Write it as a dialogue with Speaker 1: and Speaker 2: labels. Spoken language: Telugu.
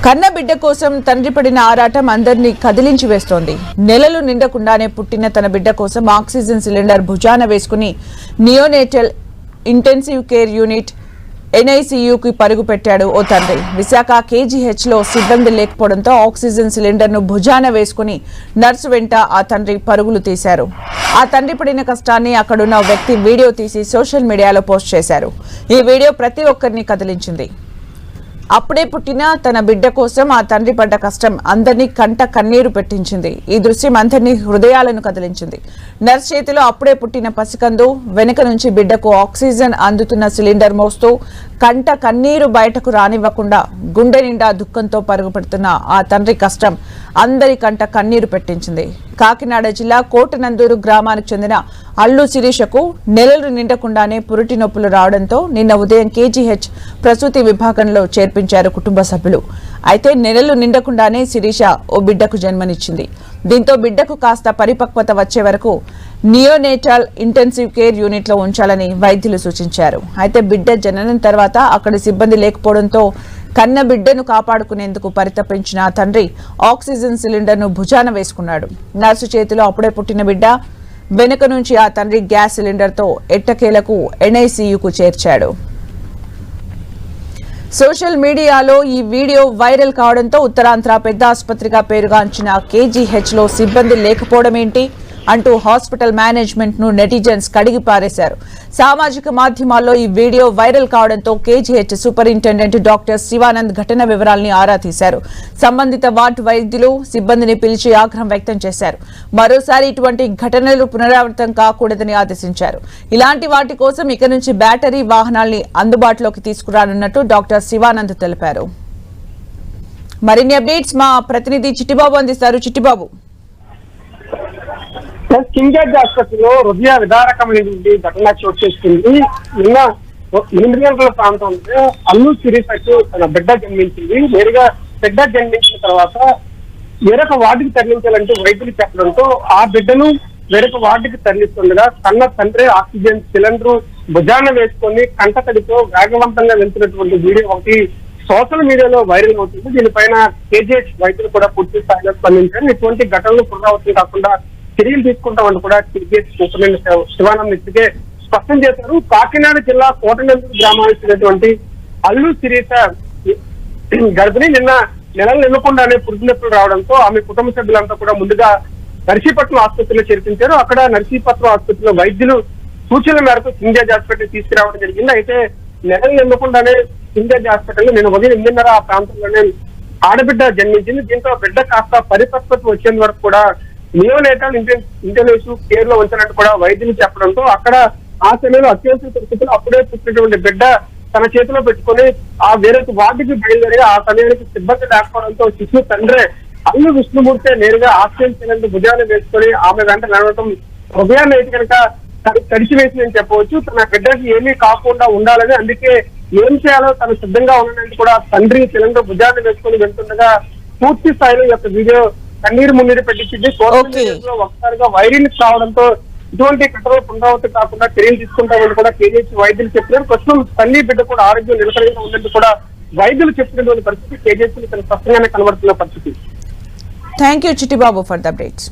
Speaker 1: కన్న బిడ్డ కోసం తండ్రి పడిన ఆరాటం అందరినీ కదిలించి వేస్తోంది. నెలలు నిండకుండానే పుట్టిన తన బిడ్డ కోసం ఆక్సిజన్ సిలిండర్ భుజాన వేసుకుని నియోనేటల్ ఇంటెన్సివ్ కేర్ యూనిట్ NICUకి పరుగు పెట్టాడు ఓ తండ్రి. విశాఖ KGH లో సిబ్బంది లేకపోవడంతో ఆక్సిజన్ సిలిండర్ ను భుజాన వేసుకుని నర్సు వెంట ఆ తండ్రి పరుగులు తీశారు. ఆ తండ్రి పడిన కష్టాన్ని అక్కడున్న వ్యక్తి వీడియో తీసి సోషల్ మీడియాలో పోస్ట్ చేశారు. ఈ వీడియో ప్రతి ఒక్కరిని కదిలించింది. అప్పుడే పుట్టిన తన బిడ్డ కోసం ఆ తండ్రి పడ్డ కష్టం అందరినీ కంట కన్నీరు పెట్టించింది. ఈ దృశ్యం అందరినీ హృదయాలను కదిలించింది. నర్స్ చేతిలో అప్పుడే పుట్టిన పసికందు, వెనుక నుంచి బిడ్డకు ఆక్సిజన్ అందుతున్న సిలిండర్ మోస్తూ కంట కన్నీరు బయటకు రానివ్వకుండా గుండె నిండా దుఃఖంతో పరుగుపెడుతున్న ఆ తండ్రి కష్టం అందరి కంట కన్నీరు పెట్టించింది. కాకినాడ జిల్లా కోటనందూరు గ్రామానికి చెందిన అల్లు శిరీషకు నెలలు నిండకుండానే పురిటి నొప్పులు రావడంతో నిన్న ఉదయం KGH ప్రసూతి విభాగంలో చేర్పించారు కుటుంబ సభ్యులు. అయితే నెలలు నిండకుండానే శిరీష ఓ బిడ్డకు జన్మనిచ్చింది. దీంతో బిడ్డకు కాస్త పరిపక్వత వచ్చే వరకు నియోనేటల్ ఇంటెన్సివ్ కేర్ యూనిట్ లో ఉంచాలని వైద్యులు సూచించారు. అయితే బిడ్డ జననం తర్వాత అక్కడి సిబ్బంది లేకపోవడంతో కన్న బిడ్డను కాపాడుకునేందుకు పరితపించిన ఆ తండ్రి ఆక్సిజన్ సిలిండర్ ను భుజాన వేసుకున్నాడు. నర్సు చేతిలో అప్పుడే పుట్టిన బిడ్డ, వెనుక నుంచి ఆ తండ్రి గ్యాస్ సిలిండర్ తో ఎట్టకేలకు NICUకు చేర్చాడు. సోషల్ మీడియాలో ఈ వీడియో వైరల్ కావడంతో ఉత్తరాంధ్ర పెద్ద ఆసుపత్రిగా పేరుగాంచిన KGH లో సిబ్బంది లేకపోవడం ఏంటి అంటూ హాస్పిటల్ మేనేజ్మెంట్ ను నెటిజన్స్ కడిగి పారేశారు. సామాజిక మాధ్యమాల్లో ఈ వీడియో వైరల్ కావడంతో KGH సూపరింటెండెంట్ డాక్టర్ శివానంద్ ఘటన వివరాల్ని ఆరా తీశారు. సంబంధిత వార్డు వైద్యులు సిబ్బందిని పిలిచి ఆగ్రహం వ్యక్తం చేశారు. మరోసారి ఇటువంటి ఘటనలు పునరావృతం కాకూడదని ఆదేశించారు. ఇలాంటి వాటి కోసం ఇక నుంచి బ్యాటరీ వాహనాల్ని అందుబాటులోకి తీసుకురానున్నట్టు డాక్టర్ శివానంద్ తెలిపారు. మరిన్ని అప్డేట్స్ మా ప్రతినిధి చిట్టిబాబు అందిస్తారు. చిట్టిబాబు,
Speaker 2: కింగ్ జార్జ్ ఆసుపత్రిలో హృదయ విదారకమైనటువంటి ఘటన చోటు చేసుకుంది. నిన్న 8 గంటల ప్రాంతంలో అల్లు శిరీషకు తన బిడ్డ జన్మించింది. నేరుగా బిడ్డ జన్మించిన తర్వాత వేరొక వార్డుకి తరలించాలంటే వైద్యులు చెప్పడంతో ఆ బిడ్డను వేరొక వార్డుకి తరలిస్తుండగా కన్న తండ్రి ఆక్సిజన్ సిలిండర్ భుజాన వేసుకొని కంటతడితో వేగవంతంగా వెళ్తున్నటువంటి వీడియో ఒకటి సోషల్ మీడియాలో వైరల్ అవుతుంది. దీనిపైన KGH వైద్యులు కూడా పూర్తి స్థాయిలో స్పందించారు. ఇటువంటి ఘటనలు పునరావృతం కాకుండా చర్యలు తీసుకుంటామని కూడా KGH సూపరింటెండెంట్ శివానంద్ ఇప్పటికే స్పష్టం చేశారు. కాకినాడ జిల్లా కోటనందూరు గ్రామానికి చెందినటువంటి అల్లు శిరీష గర్భిణి నిన్న నెలలు నిన్నకుండానే పురుటి నొప్పులు రావడంతో ఆమె కుటుంబ సభ్యులంతా కూడా ముందుగా నర్సీపట్నం ఆసుపత్రిలో చేర్పించారు. అక్కడ నర్సీపట్నం ఆసుపత్రిలో వైద్యులు సూచనల మేరకు కింగ్ జార్జ్ హాస్పిటల్ తీసుకురావడం జరిగింది. అయితే నెలలు నిన్నకుండానే కింగ్ జార్జ్ హాస్పిటల్ నిన్న ఉదయం 8:30 ఆ ప్రాంతంలోనే ఆడబిడ్డ జన్మించింది. దీంతో బిడ్డ కాస్త పరిపక్వత వచ్చేంత వరకు కూడా నియోనేటల్ ఇంటెన్సివ్ కేర్ లో ఉంచినట్టు కూడా వైద్యులు చెప్పడంతో అక్కడ ఆ సమయంలో అత్యవసర పరిస్థితుల్లో అప్పుడే పుట్టినటువంటి బిడ్డ తన చేతిలో పెట్టుకుని ఆ వేరొక వార్డుకి బయలుదేరి ఆ సమయానికి సిబ్బంది లేకపోవడంతో శిశువు తండ్రి అల్లు విష్ణుమూర్తి నేరుగా ఆక్సిజన్ సిలిండర్ భుజాన్ని వేసుకొని ఆమె వెంట నడవడం హృదయాన్ని అయితే కనుక తడిచివేసిందని చెప్పవచ్చు. తన బిడ్డకి ఏమీ కాకుండా ఉండాలని, అందుకే ఏం చేయాలో తను సిద్ధంగా ఉన్నట్టు కూడా తండ్రి సిలిండర్ భుజాన్ని వేసుకొని వెళ్తుండగా పూర్తి స్థాయిలో ఈ యొక్క వీడియో కన్నీరు మున్నీరు పెట్టించింది. సోషల్ మీడియాలో ఒక్కసారిగా వైరల్ కావడంతో ఇటువంటి ఘటనలు పునరావృతం కాకుండా చర్యలు తీసుకుంటామని కూడా KGH వైద్యులు చెప్పారు. ప్రస్తుతం తల్లి బిడ్డ కూడా ఆరోగ్యం నిలకడగా ఉన్నట్టు కూడా వైద్యులు చెప్పినటువంటి పరిస్థితి KGH స్పష్టంగానే కనబడుతున్న పరిస్థితి.
Speaker 1: Thank you Chittibabu for the updates.